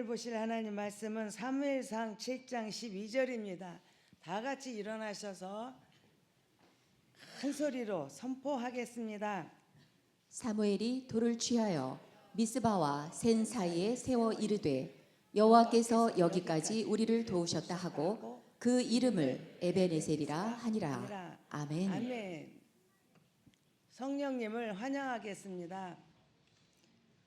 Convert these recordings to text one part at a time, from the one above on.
오늘 보실 하나님 말씀은 사무엘상 7장 12절입니다. 다 같이 일어나셔서 큰 소리로 선포하겠습니다. 사무엘이 돌을 취하여 미스바와 센 사이에 세워 이르되 여호와께서 여기까지 우리를 도우셨다 하고 그 이름을 에베네셀이라 하니라. 아멘. 아멘. 성령님을 환영하겠습니다.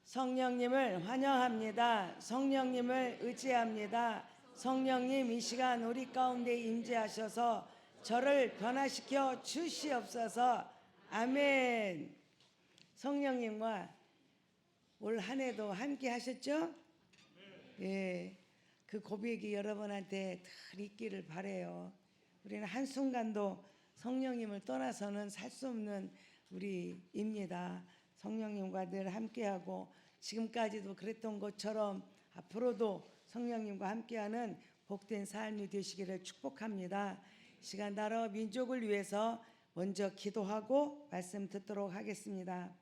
성령님을 환영합니다. 성령님을 의지합니다. 성령님 이 시간 우리 가운데 임재하셔서 저를 변화시켜 주시옵소서. 아멘. 성령님과 올 한 해도 함께 하셨죠? 예, 그 고백이 여러분한테 늘 있기를 바라요. 우리는 한순간도 성령님을 떠나서는 살 수 없는 우리입니다. 성령님과 늘 함께하고 지금까지도 그랬던 것처럼 앞으로도 성령님과 함께하는 복된 삶이 되시기를 축복합니다. 시간 나라와 민족을 위해서 먼저 기도하고 말씀 듣도록 하겠습니다.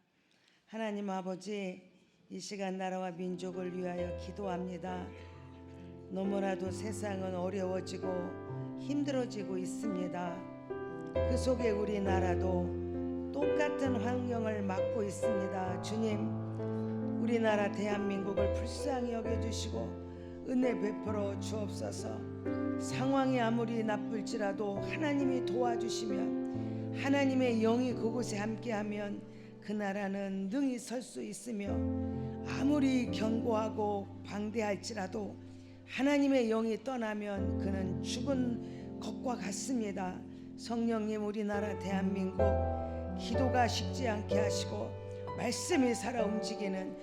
하나님 아버지, 이 시간 나라와 민족을 위하여 기도합니다. 너무나도 세상은 어려워지고 힘들어지고 있습니다. 그 속에 우리나라도 똑같은 환경을 맞고 있습니다. 주님, 우리나라 대한민국을 불쌍히 여겨주시고 은혜 베풀어 주옵소서. 상황이 아무리 나쁠지라도 하나님이 도와주시면, 하나님의 영이 그곳에 함께하면 그 나라는 능히 설 수 있으며, 아무리 견고하고 방대할지라도 하나님의 영이 떠나면 그는 죽은 것과 같습니다. 성령님, 우리나라 대한민국 기도가 식지 않게 하시고 말씀이 살아 움직이는,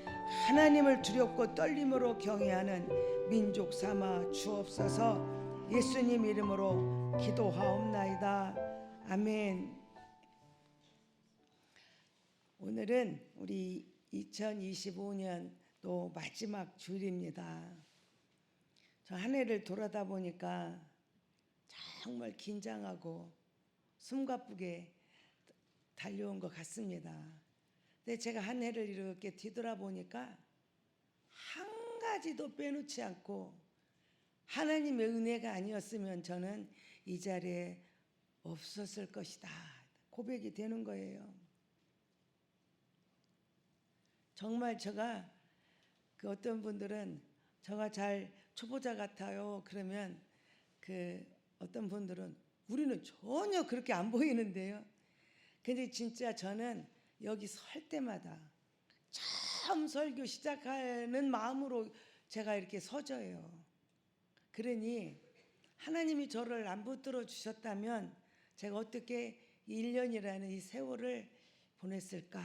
하나님을 두렵고 떨림으로 경외하는 민족 삼아 주옵소서. 예수님 이름으로 기도하옵나이다. 아멘. 오늘은 우리 2025년 또 마지막 주일입니다. 저 한 해를 돌아다 보니까 정말 긴장하고 숨가쁘게 달려온 것 같습니다. 근데 제가 한 해를 이렇게 뒤돌아보니까 한 가지도 빼놓지 않고 하나님의 은혜가 아니었으면 저는 이 자리에 없었을 것이다 고백이 되는 거예요. 정말 제가 그 어떤 분들은 저가 잘 초보자 같아요 그러면 그 어떤 분들은 우리는 전혀 그렇게 안 보이는데요. 근데 진짜 저는 여기 설 때마다 처음 설교 시작하는 마음으로 제가 이렇게 서져요. 그러니 하나님이 저를 안 붙들어 주셨다면 제가 어떻게 1년이라는 이 세월을 보냈을까.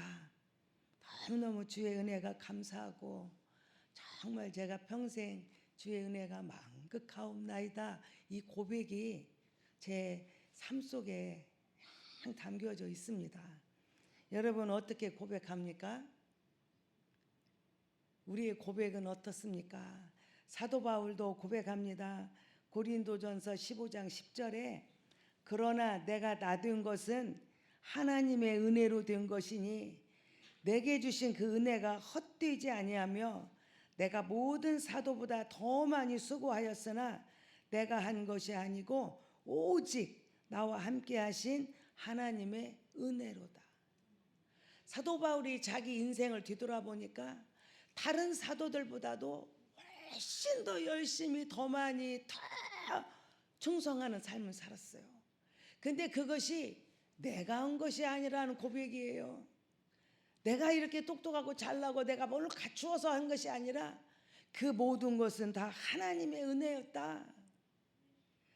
너무너무 주의 은혜가 감사하고 정말 제가 평생 주의 은혜가 만극하옵나이다. 이 고백이 제 삶 속에 담겨져 있습니다. 여러분 어떻게 고백합니까? 우리의 고백은 어떻습니까? 사도 바울도 고백합니다. 고린도전서 15장 10절에 그러나 내가 나된 것은 하나님의 은혜로 된 것이니 내게 주신 그 은혜가 헛되지 아니하며 내가 모든 사도보다 더 많이 수고하였으나 내가 한 것이 아니고 오직 나와 함께 하신 하나님의 은혜로다. 사도 바울이 자기 인생을 뒤돌아보니까 다른 사도들보다도 훨씬 더 열심히 더 많이 더 충성하는 삶을 살았어요. 근데 그것이 내가 한 것이 아니라는 고백이에요. 내가 이렇게 똑똑하고 잘나고 내가 뭘 갖추어서 한 것이 아니라 그 모든 것은 다 하나님의 은혜였다.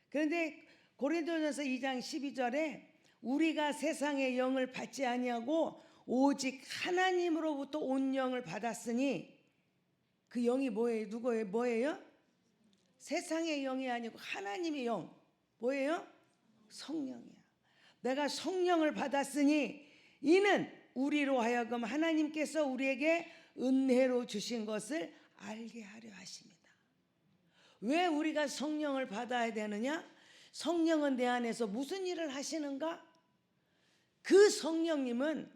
그런데 고린도전서 2장 12절에 우리가 세상의 영을 받지 아니하고 오직 하나님으로부터 온 영을 받았으니 그 영이 뭐예요? 누구예요? 뭐예요? 세상의 영이 아니고 하나님의 영. 뭐예요? 성령이야. 내가 성령을 받았으니 이는 우리로 하여금 하나님께서 우리에게 은혜로 주신 것을 알게 하려 하십니다. 왜 우리가 성령을 받아야 되느냐? 성령은 내 안에서 무슨 일을 하시는가? 그 성령님은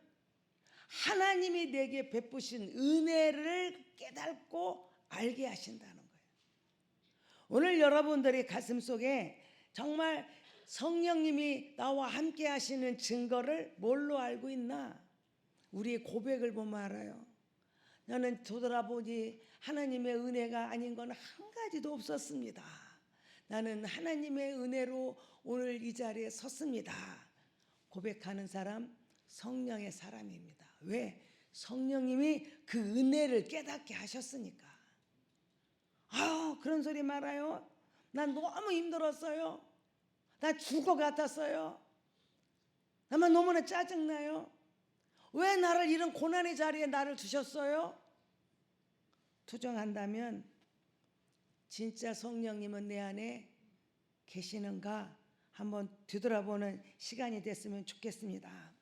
하나님이 내게 베푸신 은혜를 깨닫고 알게 하신다는 거예요. 오늘 여러분들의 가슴 속에 정말 성령님이 나와 함께 하시는 증거를 뭘로 알고 있나? 우리의 고백을 보면 알아요. 나는 돌아보니 하나님의 은혜가 아닌 건 한 가지도 없었습니다. 나는 하나님의 은혜로 오늘 이 자리에 섰습니다. 고백하는 사람 성령의 사람입니다. 왜? 성령님이 그 은혜를 깨닫게 하셨으니까. 그런 소리 말아요. 난 너무 힘들었어요. 나 죽어 같았어요. 나만 너무나 짜증나요. 왜 나를 이런 고난의 자리에 나를 두셨어요? 투정한다면 진짜 성령님은 내 안에 계시는가 한번 뒤돌아보는 시간이 됐으면 좋겠습니다.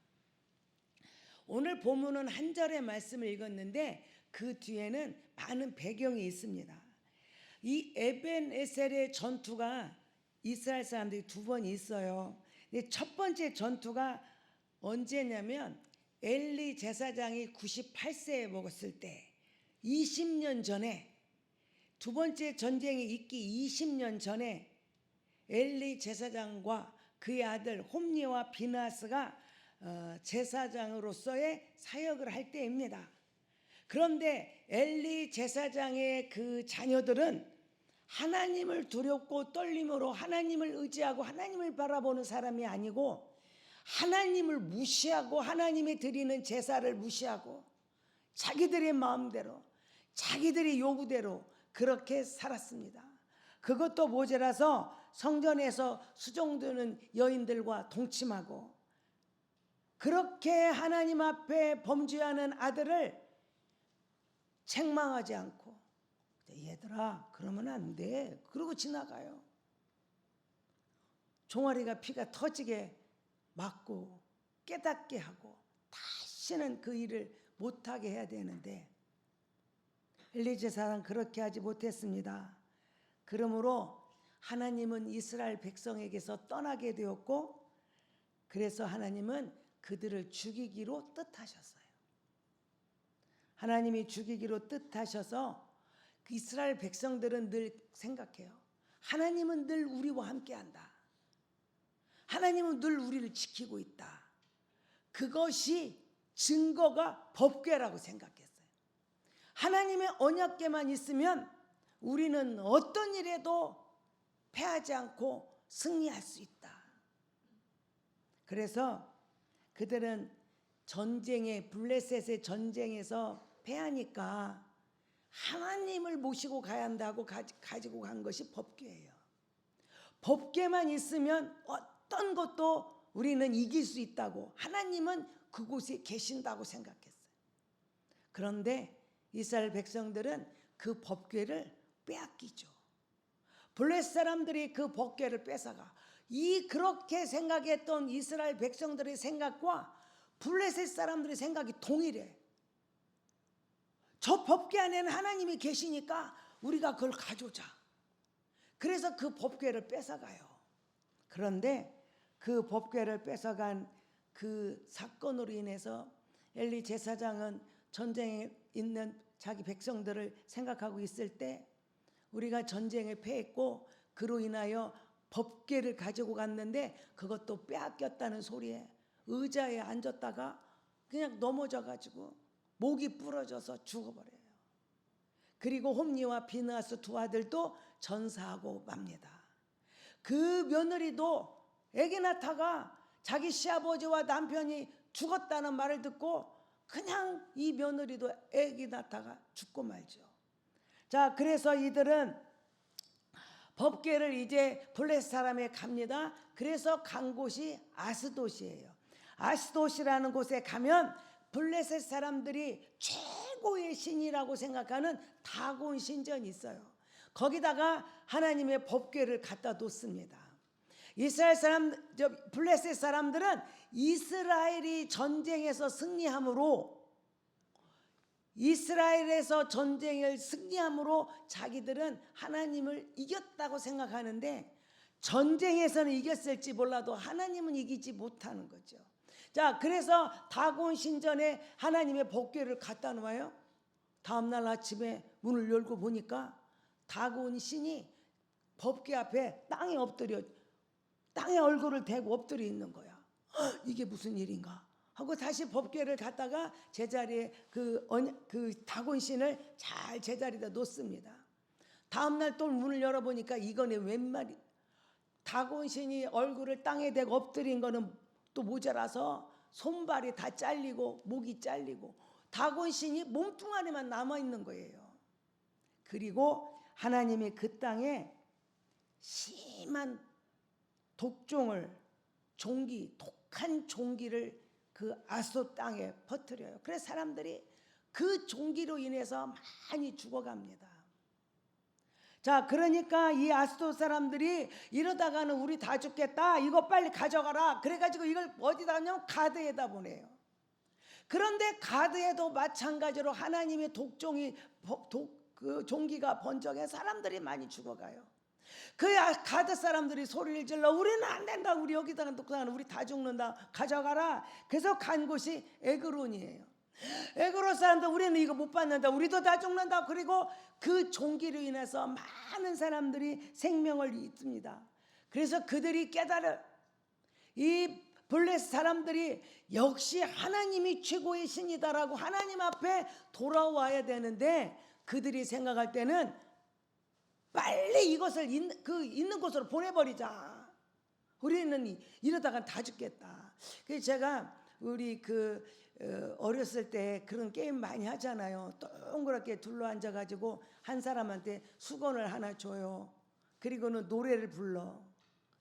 오늘 본문은 한 절의 말씀을 읽었는데 그 뒤에는 많은 배경이 있습니다. 이 에벤에셀의 전투가 이스라엘 사람들이 두 번 있어요. 근데 첫 번째 전투가 언제냐면 엘리 제사장이 98세에 먹었을 때 20년 전에, 두 번째 전쟁이 있기 20년 전에 엘리 제사장과 그의 아들 홈니와 비나스가 제사장으로서의 사역을 할 때입니다. 그런데 엘리 제사장의 그 자녀들은 하나님을 두렵고 떨림으로 하나님을 의지하고 하나님을 바라보는 사람이 아니고 하나님을 무시하고 하나님이 드리는 제사를 무시하고 자기들의 마음대로 자기들의 요구대로 그렇게 살았습니다. 그것도 모자라서 성전에서 수종드는 여인들과 동침하고 그렇게 하나님 앞에 범죄하는 아들을 책망하지 않고 얘들아 그러면 안 돼 그러고 지나가요. 종아리가 피가 터지게 맞고 깨닫게 하고 다시는 그 일을 못하게 해야 되는데 엘리 제사장은 그렇게 하지 못했습니다. 그러므로 하나님은 이스라엘 백성에게서 떠나게 되었고 그래서 하나님은 그들을 죽이기로 뜻하셨어요. 하나님이 죽이기로 뜻하셔서 이스라엘 백성들은 늘 생각해요. 하나님은 늘 우리와 함께한다. 하나님은 늘 우리를 지키고 있다. 그것이 증거가 법궤라고 생각했어요. 하나님의 언약궤만 있으면 우리는 어떤 일에도 패하지 않고 승리할 수 있다. 그래서 그들은 전쟁에 블레셋의 전쟁에서 패하니까 하나님을 모시고 가야 한다고 가지고 간 것이 법궤예요. 법궤만 있으면 어떤 것도 우리는 이길 수 있다고 하나님은 그곳에 계신다고 생각했어요. 그런데 이스라엘 백성들은 그 법궤를 빼앗기죠. 블레셋 사람들이 그 법궤를 뺏어가. 그렇게 생각했던 이스라엘 백성들의 생각과 블레셋 사람들의 생각이 동일해. 저 법궤 안에는 하나님이 계시니까 우리가 그걸 가져오자. 그래서 그 법궤를 뺏어가요. 그런데 그 법궤를 뺏어간 그 사건으로 인해서 엘리 제사장은 전쟁에 있는 자기 백성들을 생각하고 있을 때 우리가 전쟁에 패했고 그로 인하여 법궤를 가지고 갔는데 그것도 빼앗겼다는 소리에 의자에 앉았다가 그냥 넘어져가지고 목이 부러져서 죽어버려요. 그리고 홈니와 비느하스 두 아들도 전사하고 맙니다. 그 며느리도 에게나타가 자기 시아버지와 남편이 죽었다는 말을 듣고 그냥 이 며느리도 에게나타가 죽고 말죠. 자, 그래서 이들은 법궤를 이제 블레셋 사람에 갑니다. 그래서 간 곳이 아스돗이에요. 아스돗이라는 곳에 가면 블레셋 사람들이 최고의 신이라고 생각하는 다곤 신전이 있어요. 거기다가 하나님의 법궤를 갖다 놓습니다. 블레셋 사람들은 이스라엘이 전쟁에서 승리함으로 자기들은 하나님을 이겼다고 생각하는데 전쟁에서는 이겼을지 몰라도 하나님은 이기지 못하는 거죠. 자, 그래서 다곤 신전에 하나님의 법궤를 갖다 놓아요. 다음날 아침에 문을 열고 보니까 다곤 신이 법궤 앞에 땅에 얼굴을 대고 엎드려 있는 거야. 이게 무슨 일인가 하고 다시 법궤를 갖다가 제자리에 그 다곤신을 잘 제자리에다 놓습니다. 다음날 또 문을 열어보니까 이거는 웬 말이, 다곤신이 얼굴을 땅에 대고 엎드린 거는 또 모자라서 손발이 다 잘리고 목이 잘리고 다곤신이 몸뚱아리만 남아있는 거예요. 그리고 하나님이 그 땅에 심한 독한 종기를 그 아스돗 땅에 퍼뜨려요. 그래서 사람들이 그 종기로 인해서 많이 죽어갑니다. 자, 그러니까 이 아스돗 사람들이 이러다가는 우리 다 죽겠다, 이거 빨리 가져가라, 그래가지고 이걸 어디다 하냐면 가드에다 보내요. 그런데 가드에도 마찬가지로 하나님의 그 종기가 번쩍해 사람들이 많이 죽어가요. 그 가드 사람들이 소리를 질러 우리는 안 된다, 우리 여기다가 놓고 우리 다 죽는다, 가져가라. 그래서 간 곳이 에그론이에요. 에그론 사람들 우리는 이거 못 받는다, 우리도 다 죽는다. 그리고 그 종기로 인해서 많은 사람들이 생명을 잃습니다. 그래서 그들이 깨달은 이 블레스 사람들이 역시 하나님이 최고의 신이다라고 하나님 앞에 돌아와야 되는데, 그들이 생각할 때는 빨리 이것을 있는 곳으로 보내버리자, 우리는 이러다가 다 죽겠다. 그래서 제가 우리 어렸을 때 그런 게임 많이 하잖아요. 동그랗게 둘러앉아가지고 한 사람한테 수건을 하나 줘요. 그리고는 노래를 불러.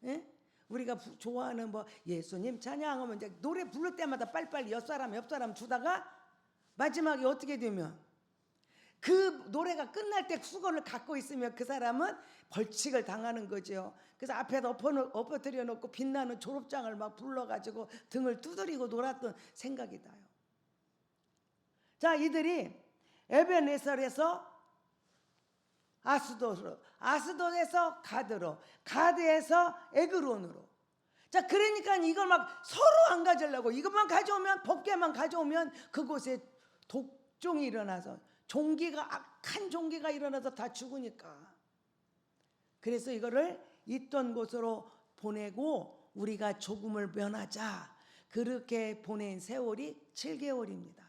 예? 우리가 좋아하는 예수님 찬양하면 이제 노래 부를 때마다 빨리빨리 옆 사람 주다가 마지막에 어떻게 되면 그 노래가 끝날 때 수건을 갖고 있으면 그 사람은 벌칙을 당하는 거죠. 그래서 앞에다 엎어뜨려 놓고 빛나는 졸업장을 막 불러가지고 등을 두드리고 놀았던 생각이 나요. 자, 이들이 에벤에셀에서 아스돗으로, 아스돗에서 가드로, 가드에서 에그론으로. 자, 그러니까 이걸 막 서로 안 가지려고, 이것만 가져오면, 법궤만 가져오면 그곳에 독종이 일어나서, 악한 종기가 일어나서 다 죽으니까. 그래서 이거를 있던 곳으로 보내고 우리가 조금을 면하자, 그렇게 보낸 세월이 7개월입니다.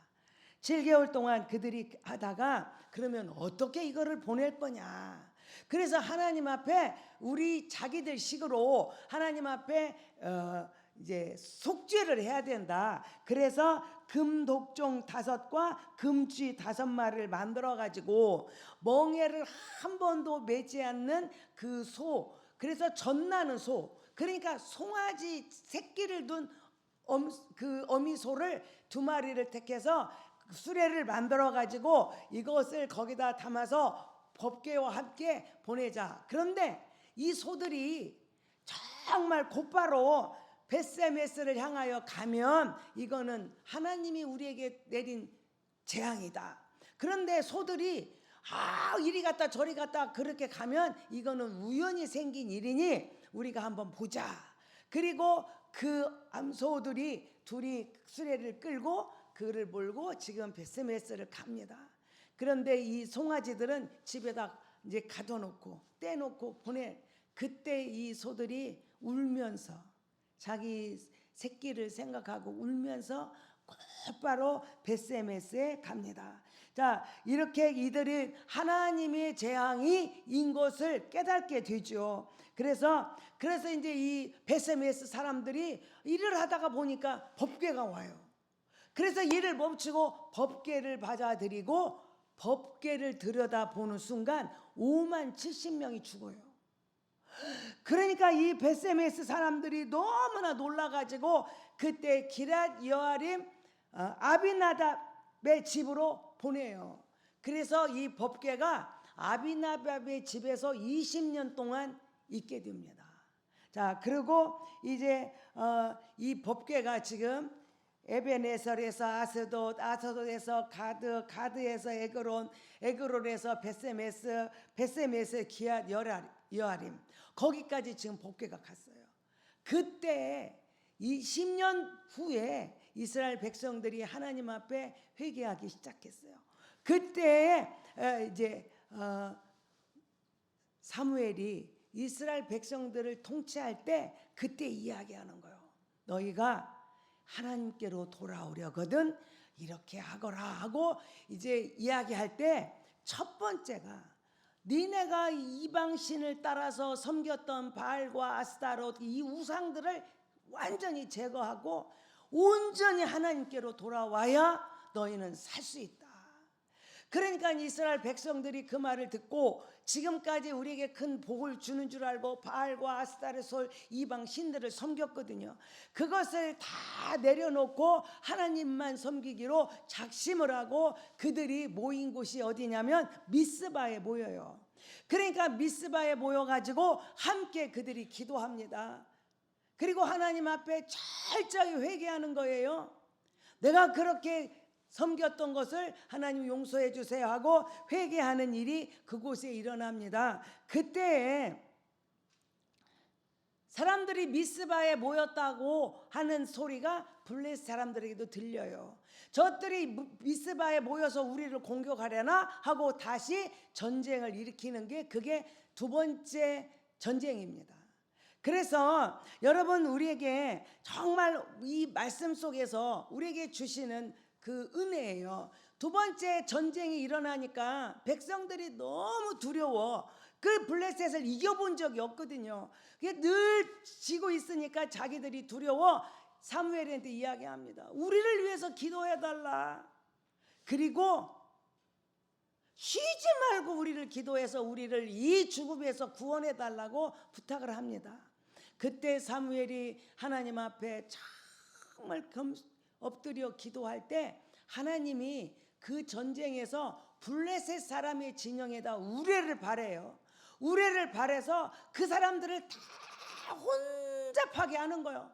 7개월 동안 그들이 하다가 그러면 어떻게 이거를 보낼 거냐. 그래서 하나님 앞에 우리 자기들 식으로 하나님 앞에 이제 속죄를 해야 된다. 그래서 금독종 5과 금쥐 5마리를 만들어 가지고 멍에를 한 번도 매지 않는 그 소, 그래서 젖나는 소, 그러니까 송아지 새끼를 둔 어미소를 2마리를 택해서 수레를 만들어 가지고 이것을 거기다 담아서 법궤와 함께 보내자. 그런데 이 소들이 정말 곧바로 벳세메스를 향하여 가면 이거는 하나님이 우리에게 내린 재앙이다. 그런데 소들이 이리 갔다 저리 갔다 그렇게 가면 이거는 우연히 생긴 일이니 우리가 한번 보자. 그리고 그 암소들이 둘이 수레를 끌고 그를 몰고 지금 벳세메스를 갑니다. 그런데 이 송아지들은 집에다 이제 가둬놓고 떼놓고 그때 이 소들이 울면서 자기 새끼를 생각하고 울면서 곧바로 벳세메스에 갑니다. 자, 이렇게 이들이 하나님의 재앙이 인 것을 깨닫게 되죠. 그래서 이제 이 벳세메스 사람들이 일을 하다가 보니까 법궤가 와요. 그래서 일을 멈추고 법궤를 받아들이고 법궤를 들여다보는 순간 57,000명이 죽어요. 그러니까 이 벳세메스 사람들이 너무나 놀라가지고 그때 기럇 여아림 아비나답의 집으로 보내요. 그래서 이 법궤가 아비나답의 집에서 20년 동안 있게 됩니다. 자, 그리고 이제 이 법궤가 지금 에벤에셀에서 아스돗, 아스돗에서 가드, 가드에서 에그론, 에그론에서 벳세메스, 벳세메스 기럇 여아림, 거기까지 지금 법궤가 갔어요. 그때 20년 후에 이스라엘 백성들이 하나님 앞에 회개하기 시작했어요. 그때 이제 사무엘이 이스라엘 백성들을 통치할 때 그때 이야기하는 거예요. 너희가 하나님께로 돌아오려거든 이렇게 하거라 하고 이제 이야기할 때 첫 번째가 니네가 이방신을 따라서 섬겼던 바알과 아스타롯 이 우상들을 완전히 제거하고 온전히 하나님께로 돌아와야 너희는 살 수 있다. 그러니까 이스라엘 백성들이 그 말을 듣고 지금까지 우리에게 큰 복을 주는 줄 알고 바알과 아스타롯 이방 신들을 섬겼거든요. 그것을 다 내려놓고 하나님만 섬기기로 작심을 하고 그들이 모인 곳이 어디냐면 미스바에 모여요. 그러니까 미스바에 모여가지고 함께 그들이 기도합니다. 그리고 하나님 앞에 철저히 회개하는 거예요. 내가 그렇게 섬겼던 것을 하나님 용서해 주세요 하고 회개하는 일이 그곳에 일어납니다. 그때 사람들이 미스바에 모였다고 하는 소리가 블레셋 사람들에게도 들려요. 저들이 미스바에 모여서 우리를 공격하려나 하고 다시 전쟁을 일으키는 게 그게 두 번째 전쟁입니다. 그래서 여러분 우리에게 정말 이 말씀 속에서 우리에게 주시는 그 은혜예요. 두 번째 전쟁이 일어나니까 백성들이 너무 두려워. 그 블레셋을 이겨본 적이 없거든요. 늘 지고 있으니까 자기들이 두려워 사무엘한테 이야기합니다. 우리를 위해서 기도해달라. 그리고 쉬지 말고 우리를 기도해서 우리를 이 죽음에서 구원해달라고 부탁을 합니다. 그때 사무엘이 하나님 앞에 정말 엎드려 기도할 때 하나님이 그 전쟁에서 블레셋 사람의 진영에다 우레를 바래요. 우레를 바래서 그 사람들을 다 혼잡하게 하는 거예요.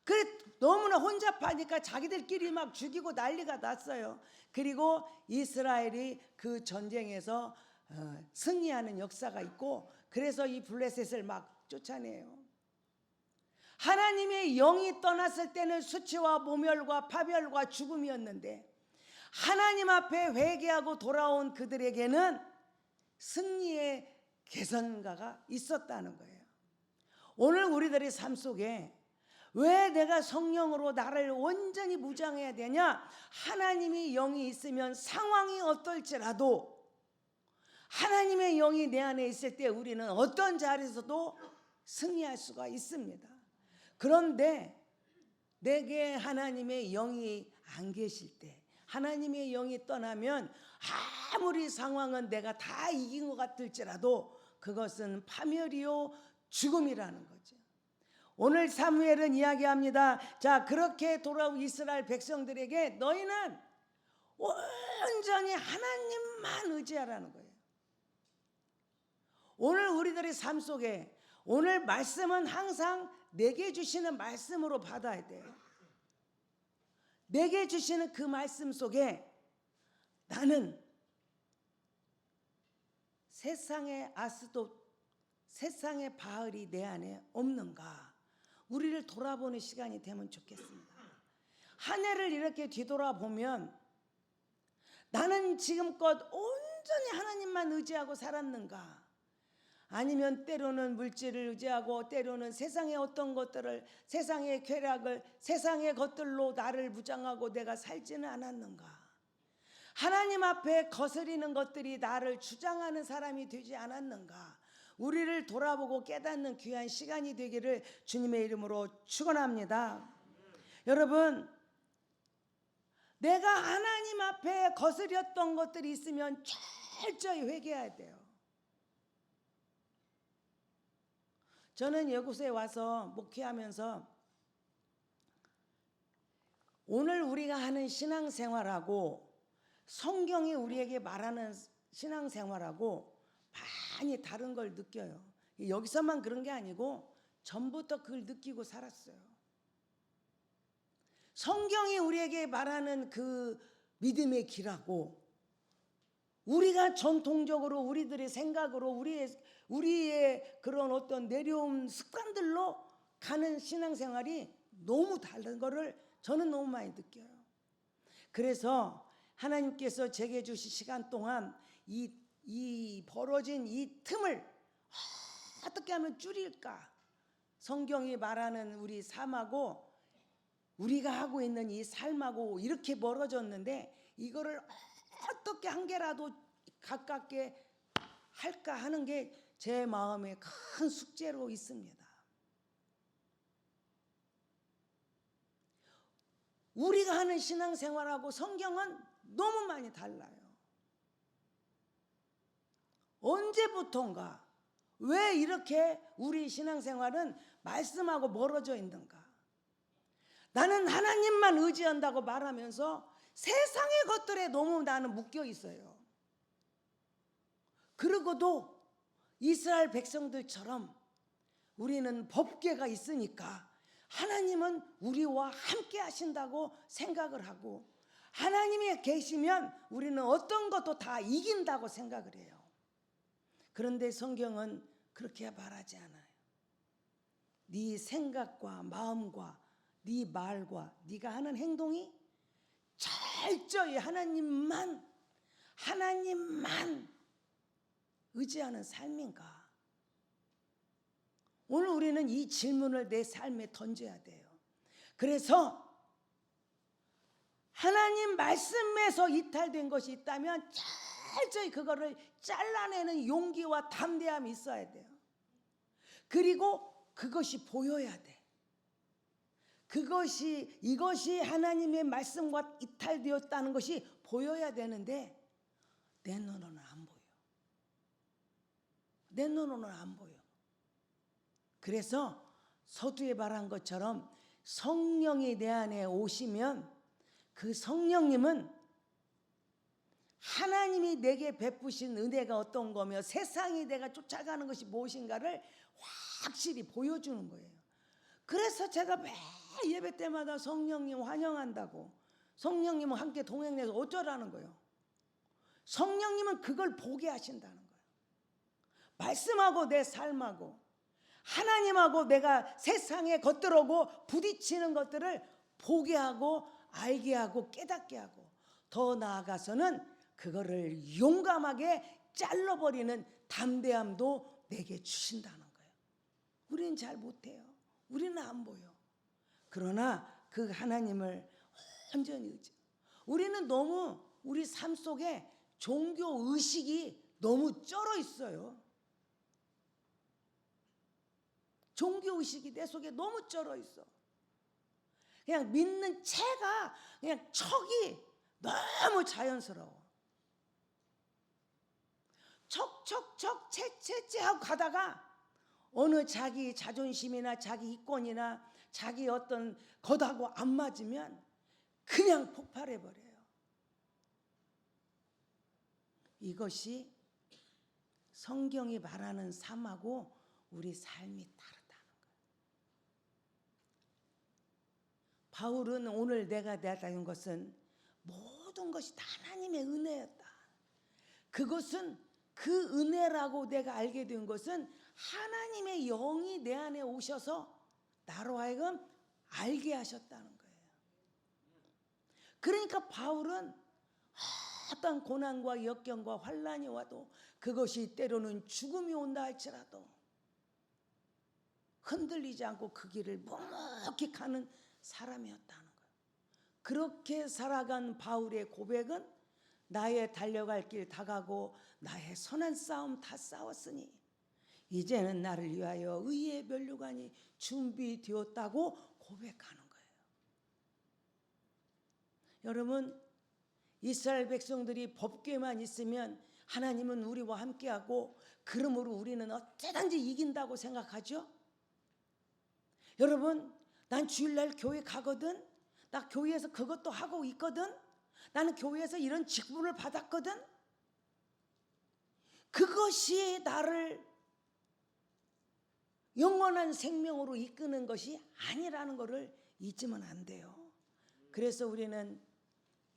그래 너무나 혼잡하니까 자기들끼리 막 죽이고 난리가 났어요. 그리고 이스라엘이 그 전쟁에서 승리하는 역사가 있고 그래서 이 블레셋을 막 쫓아내요. 하나님의 영이 떠났을 때는 수치와 모멸과 파멸과 죽음이었는데 하나님 앞에 회개하고 돌아온 그들에게는 승리의 개선가가 있었다는 거예요. 오늘 우리들의 삶 속에 왜 내가 성령으로 나를 완전히 무장해야 되냐? 하나님의 영이 있으면 상황이 어떨지라도 하나님의 영이 내 안에 있을 때 우리는 어떤 자리에서도 승리할 수가 있습니다. 그런데 내게 하나님의 영이 안 계실 때 하나님의 영이 떠나면 아무리 상황은 내가 다 이긴 것 같을지라도 그것은 파멸이요 죽음이라는 거죠. 오늘 사무엘은 이야기합니다. 자, 그렇게 돌아온 이스라엘 백성들에게 너희는 온전히 하나님만 의지하라는 거예요. 오늘 우리들의 삶 속에 오늘 말씀은 항상 내게 주시는 말씀으로 받아야 돼요. 내게 주시는 그 말씀 속에 나는 세상의 아스돗, 세상의 바알이 내 안에 없는가? 우리를 돌아보는 시간이 되면 좋겠습니다. 한 해를 이렇게 뒤돌아보면 나는 지금껏 온전히 하나님만 의지하고 살았는가? 아니면 때로는 물질을 의지하고 때로는 세상의 어떤 것들을 세상의 쾌락을 세상의 것들로 나를 무장하고 내가 살지는 않았는가? 하나님 앞에 거스리는 것들이 나를 주장하는 사람이 되지 않았는가? 우리를 돌아보고 깨닫는 귀한 시간이 되기를 주님의 이름으로 축원합니다. 여러분, 내가 하나님 앞에 거스렸던 것들이 있으면 철저히 회개해야 돼요. 저는 이곳에 와서 목회하면서 오늘 우리가 하는 신앙생활하고 성경이 우리에게 말하는 신앙생활하고 많이 다른 걸 느껴요. 여기서만 그런 게 아니고 전부터 그걸 느끼고 살았어요. 성경이 우리에게 말하는 그 믿음의 길하고 우리가 전통적으로 우리들의 생각으로 우리의 그런 어떤 내려온 습관들로 가는 신앙생활이 너무 다른 거를 저는 너무 많이 느껴요. 그래서 하나님께서 제게 주신 시간 동안 이 벌어진 이 틈을 어떻게 하면 줄일까? 성경이 말하는 우리 삶하고 우리가 하고 있는 이 삶하고 이렇게 멀어졌는데 이거를 어떻게 한 개라도 가깝게 할까 하는 게 제 마음에 큰 숙제로 있습니다. 우리가 하는 신앙생활하고 성경은 너무 많이 달라요. 언제부턴가 왜 이렇게 우리 신앙생활은 말씀하고 멀어져 있는가? 나는 하나님만 의지한다고 말하면서 세상의 것들에 너무 나는 묶여 있어요. 그러고도 이스라엘 백성들처럼 우리는 법궤가 있으니까 하나님은 우리와 함께 하신다고 생각을 하고 하나님이 계시면 우리는 어떤 것도 다 이긴다고 생각을 해요. 그런데 성경은 그렇게 말하지 않아요. 네 생각과 마음과 네 말과 네가 하는 행동이 철저히 하나님만 의지하는 삶인가? 오늘 우리는 이 질문을 내 삶에 던져야 돼요. 그래서 하나님 말씀에서 이탈된 것이 있다면 철저히 그거를 잘라내는 용기와 담대함이 있어야 돼요. 그리고 그것이 보여야 돼. 이것이 하나님의 말씀과 이탈되었다는 것이 보여야 되는데 내 눈으로는 안 보여. 내 눈으로는 안 보여. 그래서 서두에 말한 것처럼 성령이 내 안에 오시면 그 성령님은 하나님이 내게 베푸신 은혜가 어떤 거며 세상이 내가 쫓아가는 것이 무엇인가를 확실히 보여주는 거예요. 그래서 제가 매 예배 때마다 성령님 환영한다고, 성령님은 함께 동행해서 어쩌라는 거예요. 성령님은 그걸 보게 하신다는 거예요. 말씀하고 내 삶하고 하나님하고 내가 세상의 것들하고 부딪히는 것들을 보게 하고 알게 하고 깨닫게 하고 더 나아가서는 그거를 용감하게 잘라버리는 담대함도 내게 주신다는 거예요. 우리는 잘 못해요. 우리는 안 보여. 그러나 그 하나님을 온전히 의지. 우리는 너무 우리 삶 속에 종교 의식이 너무 쩔어 있어요. 종교 의식이 내 속에 너무 쩔어 있어. 그냥 믿는 체가 그냥 척이 너무 자연스러워. 척 채 하고 가다가 어느 자기 자존심이나 자기 이권이나 자기 어떤 것하고 안 맞으면 그냥 폭발해 버려요. 이것이 성경이 말하는 삶하고 우리 삶이 다르다는 거예요. 바울은 오늘 내가 내다는 것은 모든 것이 다 하나님의 은혜였다. 그것은 그 은혜라고 내가 알게 된 것은 하나님의 영이 내 안에 오셔서 나로 하여금 알게 하셨다는 거예요. 그러니까 바울은 어떤 고난과 역경과 환난이 와도 그것이 때로는 죽음이 온다 할지라도 흔들리지 않고 그 길을 묵묵히 가는 사람이었다는 거예요. 그렇게 살아간 바울의 고백은 나의 달려갈 길 다 가고 나의 선한 싸움 다 싸웠으니 이제는 나를 위하여 의의 면류관이 준비되었다고 고백하는 거예요. 여러분, 이스라엘 백성들이 법궤만 있으면 하나님은 우리와 함께하고 그러므로 우리는 어쩌든지 이긴다고 생각하죠. 여러분, 난 주일날 교회 가거든. 나 교회에서 그것도 하고 있거든. 나는 교회에서 이런 직분을 받았거든. 그것이 나를 영원한 생명으로 이끄는 것이 아니라는 것을 잊으면 안 돼요. 그래서 우리는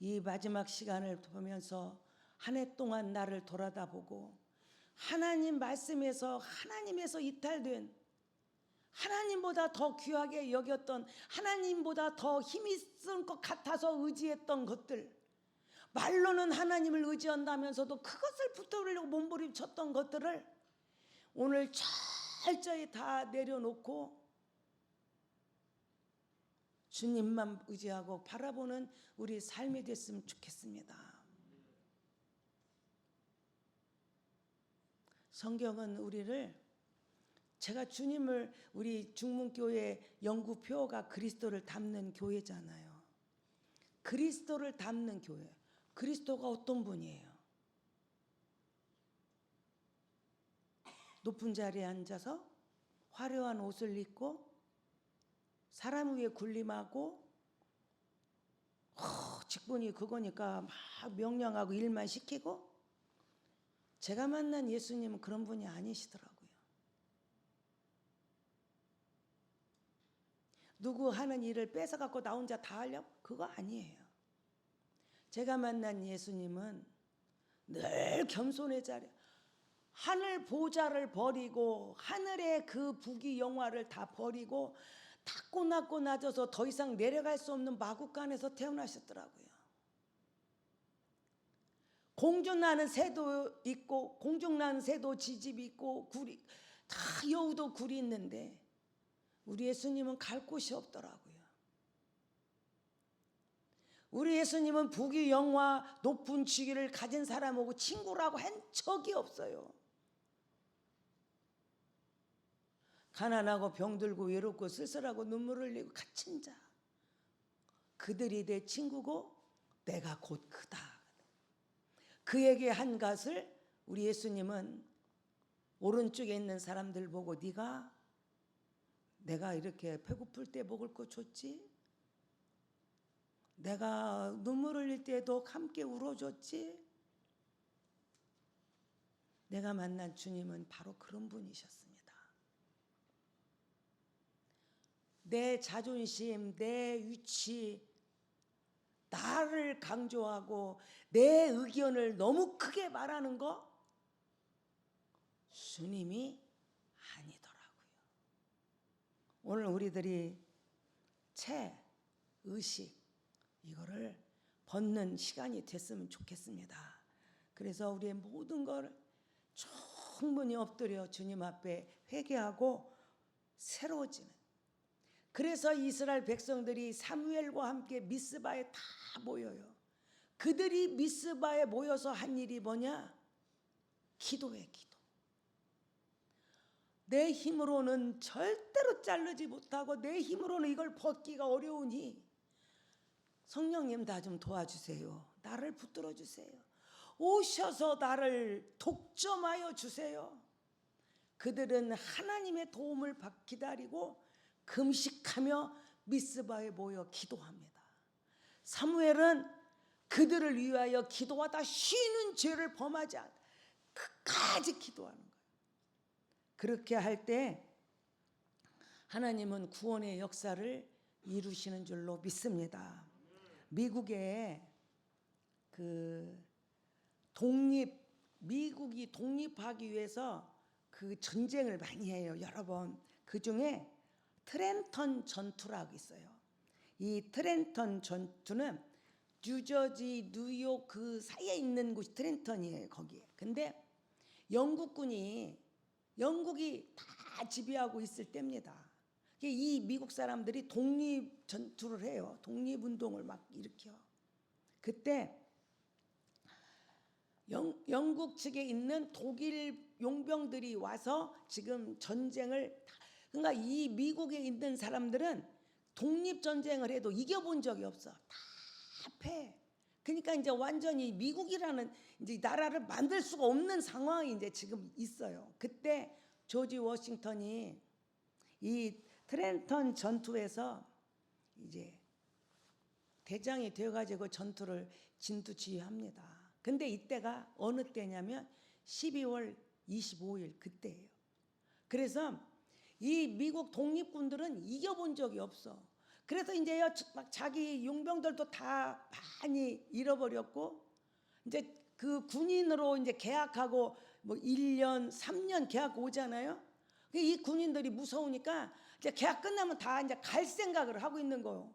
이 마지막 시간을 보면서 한 해 동안 나를 돌아다보고 하나님 말씀에서 하나님에서 이탈된 하나님보다 더 귀하게 여겼던 하나님보다 더 힘이 있을 것 같아서 의지했던 것들, 말로는 하나님을 의지한다면서도 그것을 붙들려고 몸부림쳤던 것들을 오늘 철저히 다 내려놓고 주님만 의지하고 바라보는 우리 삶이 됐으면 좋겠습니다. 성경은 우리를, 제가 주님을, 우리 중문교회 영구표가 그리스도를 닮는 교회잖아요. 그리스도를 닮는 교회. 그리스도가 어떤 분이에요? 높은 자리에 앉아서 화려한 옷을 입고 사람 위에 군림하고 직분이 그거니까 막 명령하고 일만 시키고, 제가 만난 예수님은 그런 분이 아니시더라고요. 누구 하는 일을 뺏어갖고 나 혼자 다 하려고? 그거 아니에요. 제가 만난 예수님은 늘 겸손의 자리, 하늘 보좌를 버리고 하늘의 그 부귀 영화를 다 버리고 탔고 낮고 낮아서 더 이상 내려갈 수 없는 마국간에서 태어나셨더라고요. 공중나는 새도 있고 공중나는 새도 지집이 있고 굴이 다 여우도 굴이 있는데 우리 예수님은 갈 곳이 없더라고요. 우리 예수님은 부귀 영화 높은 직위를 가진 사람하고 친구라고 한 적이 없어요. 가난하고 병들고 외롭고 쓸쓸하고 눈물 흘리고 갇힌 자, 그들이 내 친구고 내가 곧 그다. 그에게 한 것을 우리 예수님은 오른쪽에 있는 사람들 보고 내가 이렇게 배고플 때 먹을 거 줬지? 내가 눈물 흘릴 때도 함께 울어줬지? 내가 만난 주님은 바로 그런 분이셨습니다. 내 자존심, 내 위치, 나를 강조하고 내 의견을 너무 크게 말하는 거 주님이 아니더라고요. 오늘 우리들이 의식 이거를 벗는 시간이 됐으면 좋겠습니다. 그래서 우리의 모든 걸 충분히 엎드려 주님 앞에 회개하고 새로워지는, 그래서 이스라엘 백성들이 사무엘과 함께 미스바에 다 모여요. 그들이 미스바에 모여서 한 일이 뭐냐? 기도해, 기도. 내 힘으로는 절대로 자르지 못하고 내 힘으로는 이걸 벗기가 어려우니 성령님 나 좀 도와주세요. 나를 붙들어 주세요. 오셔서 나를 독점하여 주세요. 그들은 하나님의 도움을 기다리고 금식하며 미스바에 모여 기도합니다. 사무엘은 그들을 위하여 기도하다 쉬는 죄를 범하지 않고 끝까지 기도하는 거예요. 그렇게 할 때 하나님은 구원의 역사를 이루시는 줄로 믿습니다. 미국의 미국이 독립하기 위해서 그 전쟁을 많이 해요. 여러 번. 그 중에 트렌턴 전투라고 있어요. 이 트렌턴 전투는 뉴저지, 뉴욕 그 사이에 있는 곳이 트렌턴이에요. 거기에. 근데 영국이 다 지배하고 있을 때입니다. 이 미국 사람들이 독립 전투를 해요. 독립운동을 막 일으켜. 그때 영국 측에 있는 독일 용병들이 와서 지금 전쟁을, 그러니까 이 미국에 있는 사람들은 독립전쟁을 해도 이겨본 적이 없어. 다 패. 그러니까 이제 완전히 미국이라는 이제 나라를 만들 수가 없는 상황이 이제 지금 있어요. 그때 조지 워싱턴이 이 트렌턴 전투에서 이제 대장이 되어가지고 전투를 진두지휘합니다. 근데 이때가 어느 때냐면 12월 25일 그때예요. 그래서 이 미국 독립군들은 이겨본 적이 없어. 그래서 이제 막 자기 용병들도 다 많이 잃어버렸고, 이제 그 군인으로 이제 계약하고 뭐 1년, 3년 계약 오잖아요. 이 군인들이 무서우니까 이제 계약 끝나면 다 이제 갈 생각을 하고 있는 거예요.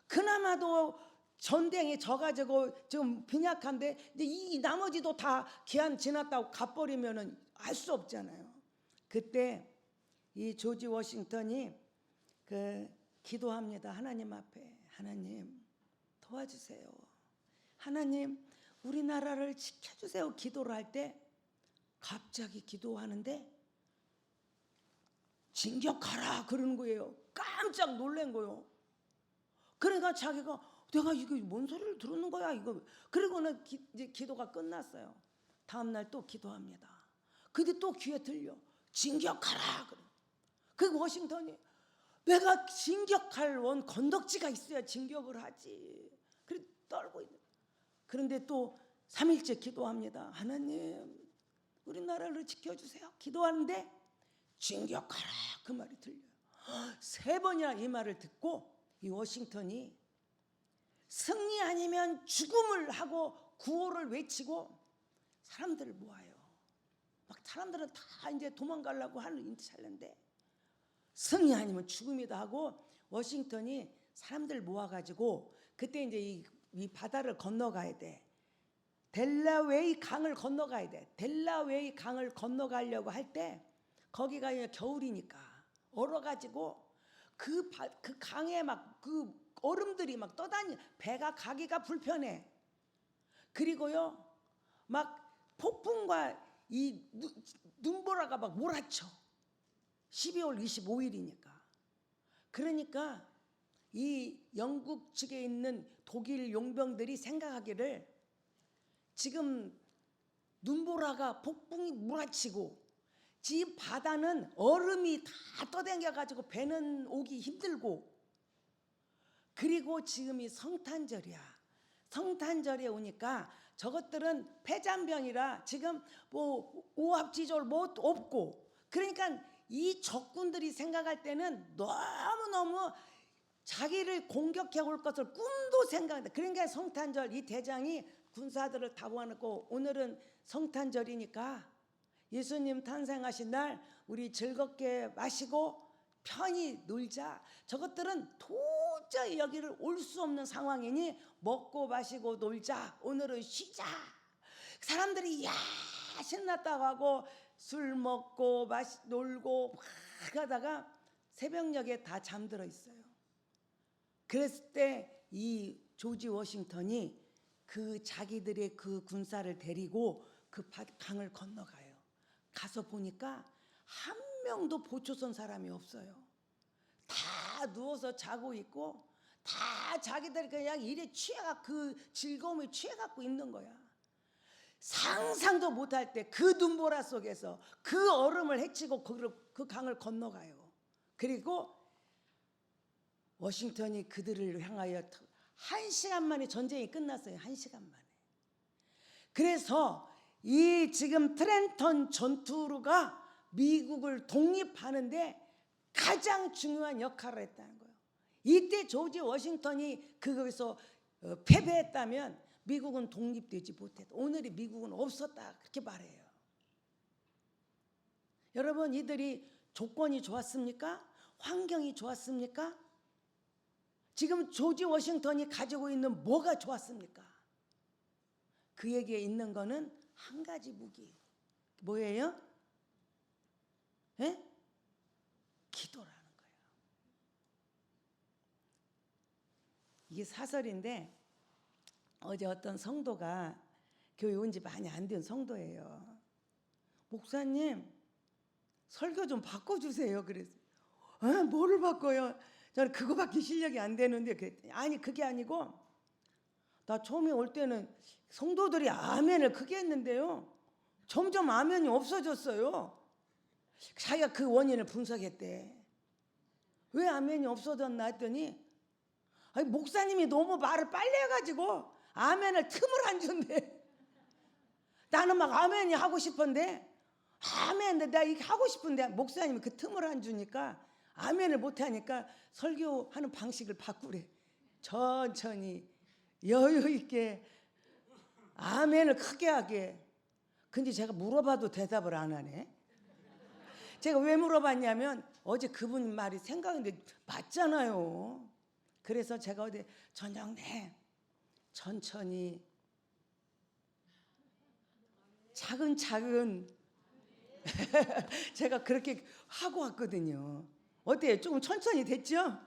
그나마도 전쟁에 져가지고 좀 빈약한데 이제 이 나머지도 다 기한 지났다고 가버리면은 알 수 없잖아요. 그때 이 조지 워싱턴이 기도합니다. 하나님 앞에, 하나님 도와주세요. 하나님 우리나라를 지켜주세요. 기도를 할 때 갑자기 기도하는데 진격하라 그러는 거예요. 깜짝 놀란 거예요. 그러니까 자기가 내가 이거 뭔 소리를 들었는 거야 이거. 그리고는 이제 기도가 끝났어요. 다음 날 또 기도합니다. 근데 또 귀에 들려 진격하라 그래. 그 워싱턴이 내가 진격할 건덕지가 있어야 진격을 하지. 그래 떨고 있는. 그런데 또 3일째 기도합니다. 하나님 우리나라를 지켜주세요. 기도하는데 진격하라 그 말이 들려요. 3번이나 이 말을 듣고 이 워싱턴이 승리 아니면 죽음을 하고 구호를 외치고 사람들을 모아요. 막 사람들은 다 이제 도망가려고 하는 찰나인데 승리 아니면 죽음이다 하고 워싱턴이 사람들 모아가지고 그때 이제 이 바다를 건너가야 돼. 델라웨이 강을 건너가야 돼. 델라웨이 강을 건너가려고 할 때 거기가 겨울이니까 얼어가지고 그 강에 막 그 얼음들이 막 떠다니 배가 가기가 불편해. 그리고요 막 폭풍과 이 눈보라가 막 몰아쳐. 12월 25일이니까. 그러니까 이 영국 측에 있는 독일 용병들이 생각하기를 지금 눈보라가 폭풍이 몰아치고 지 바다는 얼음이 다 떠댕겨가지고 배는 오기 힘들고 그리고 지금이 성탄절이야. 성탄절에 오니까 저것들은 폐잔병이라 지금 뭐 오합지졸 뭐 없고 그러니까 이 적군들이 생각할 때는 너무너무 자기를 공격해 올 것을 꿈도 생각한다. 그러니까 성탄절 이 대장이 군사들을 다 모아놓고 오늘은 성탄절이니까 예수님 탄생하신 날 우리 즐겁게 마시고 편히 놀자. 저것들은 도저히 여기를 올 수 없는 상황이니 먹고 마시고 놀자. 오늘은 쉬자. 사람들이 야 신났다고 하고 술 먹고 놀고 막 하다가 새벽녘에 다 잠들어 있어요. 그랬을 때 이 조지 워싱턴이 그 자기들의 그 군사를 데리고 그 강을 건너가요. 가서 보니까 한 명도 보초선 사람이 없어요. 다 누워서 자고 있고 다 자기들 그냥 일에 취해가 그 즐거움에 취해갖고 있는 거야. 상상도 못할 때 그 눈보라 속에서 그 얼음을 헤치고 그 강을 건너가요. 그리고 워싱턴이 그들을 향하여 1시간 만에 전쟁이 끝났어요. 1시간 만에. 그래서 이 지금 트렌턴 전투가 미국을 독립하는데 가장 중요한 역할을 했다는 거예요. 이때 조지 워싱턴이 그거에서 패배했다면 미국은 독립되지 못했다. 오늘의 미국은 없었다. 그렇게 말해요. 여러분 이들이 조건이 좋았습니까? 환경이 좋았습니까? 지금 조지 워싱턴이 가지고 있는 뭐가 좋았습니까? 그에게 있는 거는 한 가지 무기. 뭐예요? 예? 기도라는 거예요. 이게 사설인데 어제 어떤 성도가 교회 온 지 많이 안 된 성도예요. 목사님 설교 좀 바꿔주세요. 그래서 뭐를 바꿔요? 저는 그거밖에 실력이 안 되는데 그랬더니 아니 그게 아니고 나 처음에 올 때는 성도들이 아멘을 크게 했는데요. 점점 아멘이 없어졌어요. 자기가 그 원인을 분석했대. 왜 아멘이 없어졌나 했더니 아니, 목사님이 너무 말을 빨리 해가지고 아멘을 틈을 안 준대. 나는 막 아멘이 하고 싶은데 아멘 내가 이게 하고 싶은데 목사님이 그 틈을 안 주니까 아멘을 못하니까 설교하는 방식을 바꾸래. 천천히 여유 있게 아멘을 크게 하게. 근데 제가 물어봐도 대답을 안 하네. 제가 왜 물어봤냐면 어제 그분 말이 생각인데 맞잖아요. 그래서 제가 어제 저녁에 차근차근 제가 그렇게 하고 왔거든요. 어때요? 조금 천천히 됐죠?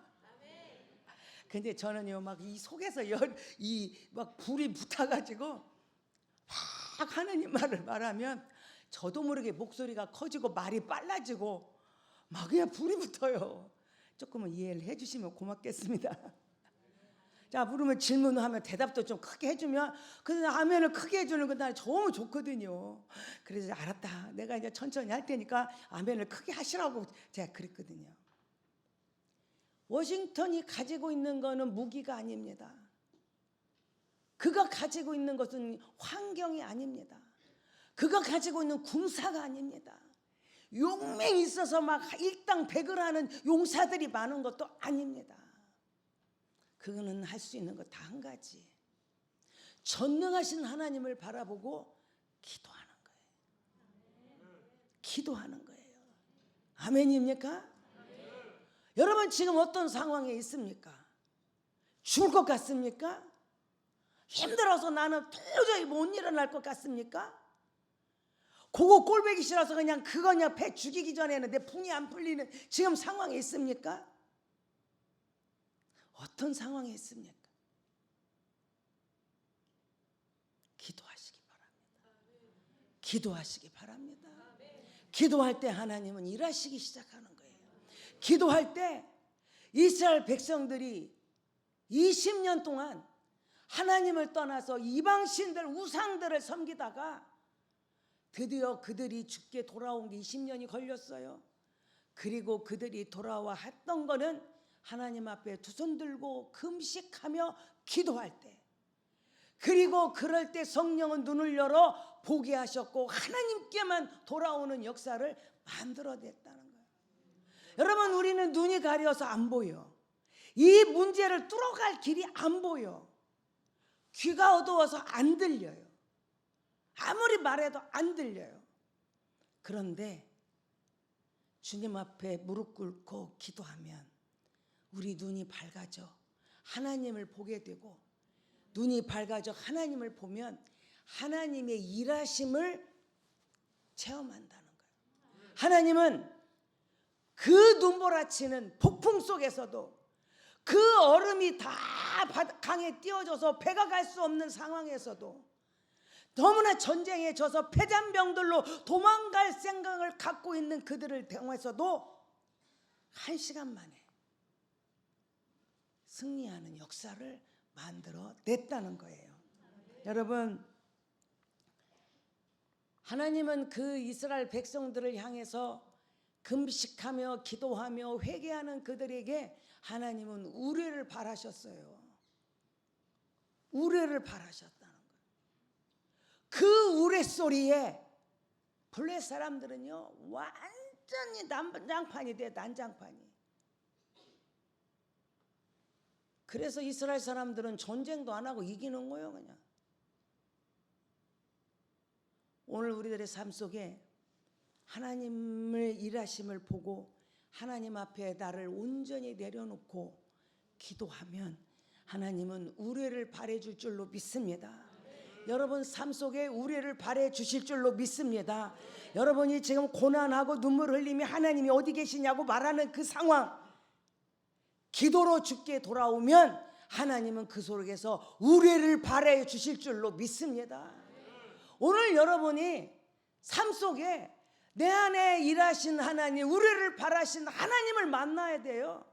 근데 저는요 막 이 속에서 이 막 불이 붙어가지고 막 하나님 말을 말하면 저도 모르게 목소리가 커지고 말이 빨라지고 막 그냥 불이 붙어요. 조금은 이해를 해주시면 고맙겠습니다. 자, 물으면 질문하면 대답도 좀 크게 해주면 그 아멘을 크게 해주는 건 나 너무 좋거든요. 그래서 알았다. 내가 이제 천천히 할 테니까 아멘을 크게 하시라고 제가 그랬거든요. 워싱턴이 가지고 있는 것은 무기가 아닙니다. 그가 가지고 있는 것은 환경이 아닙니다. 그가 가지고 있는 군사가 아닙니다. 용맹이 있어서 막 일당백을 하는 용사들이 많은 것도 아닙니다. 그거는 할 수 있는 것 다 한 가지. 전능하신 하나님을 바라보고 기도하는 거예요. 기도하는 거예요. 아멘입니까? 여러분 지금 어떤 상황에 있습니까? 죽을 것 같습니까? 힘들어서 나는 도저히 못 일어날 것 같습니까? 그거 꼴보기 싫어서 그냥 배 죽이기 전에는 내 분이 안 풀리는 지금 상황에 있습니까? 어떤 상황에 있습니까? 기도하시기 바랍니다. 기도하시기 바랍니다. 기도할 때 하나님은 일하시기 시작하는 거예요. 기도할 때 이스라엘 백성들이 20년 동안 하나님을 떠나서 이방신들 우상들을 섬기다가 드디어 그들이 죽게 돌아온 게 20년이 걸렸어요. 그리고 그들이 돌아와 했던 거는 하나님 앞에 두 손 들고 금식하며 기도할 때, 그리고 그럴 때 성령은 눈을 열어 보게 하셨고 하나님께만 돌아오는 역사를 만들어냈다는 거예요. 여러분 우리는 눈이 가려서 안 보여. 이 문제를 뚫어갈 길이 안 보여. 귀가 어두워서 안 들려요. 아무리 말해도 안 들려요. 그런데 주님 앞에 무릎 꿇고 기도하면 우리 눈이 밝아져 하나님을 보게 되고, 눈이 밝아져 하나님을 보면 하나님의 일하심을 체험한다는 거예요. 하나님은 그 눈보라치는 폭풍 속에서도, 그 얼음이 다 강에 띄워져서 배가 갈 수 없는 상황에서도, 너무나 전쟁에 져서 폐잔병들로 도망갈 생각을 갖고 있는 그들을 대응해서도 1시간 만에 승리하는 역사를 만들어 냈다는 거예요. 여러분, 하나님은 그 이스라엘 백성들을 향해서 금식하며 기도하며 회개하는 그들에게 하나님은 우레를 바라셨어요. 우레를 바라셨다는 거예요. 그 우레 소리에 블레 사람들은요 완전히 난장판이 돼. 난장판이. 그래서 이스라엘 사람들은 전쟁도 안 하고 이기는 거예요. 그냥. 오늘 우리들의 삶 속에 하나님의 일하심을 보고 하나님 앞에 나를 온전히 내려놓고 기도하면 하나님은 우레를 바래줄 줄로 믿습니다. 여러분 삶 속에 우레를 바래 주실 줄로 믿습니다. 여러분이 지금 고난하고 눈물 흘리며 하나님이 어디 계시냐고 말하는 그 상황, 기도로 죽게 돌아오면 하나님은 그 속에서 우레를 바래 주실 줄로 믿습니다. 오늘 여러분이 삶 속에 내 안에 일하신 하나님, 우레를 바라신 하나님을 만나야 돼요.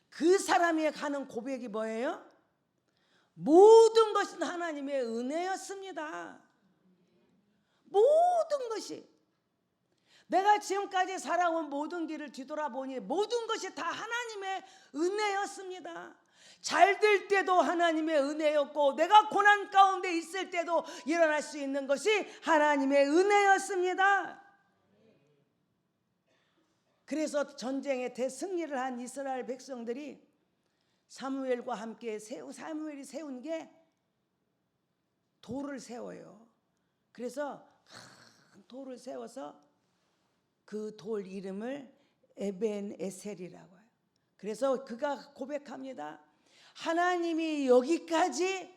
그 사람이 가는 고백이 뭐예요? 모든 것은 하나님의 은혜였습니다. 모든 것이, 내가 지금까지 살아온 모든 길을 뒤돌아보니 모든 것이 다 하나님의 은혜였습니다. 잘 될 때도 하나님의 은혜였고, 내가 고난 가운데 있을 때도 일어날 수 있는 것이 하나님의 은혜였습니다. 그래서 전쟁에 대승리를 한 이스라엘 백성들이 사무엘과 함께 사무엘이 세운 게 돌을 세워요. 그래서 큰 돌을 세워서 그 돌 이름을 에벤에셀이라고 해요. 그래서 그가 고백합니다. 하나님이 여기까지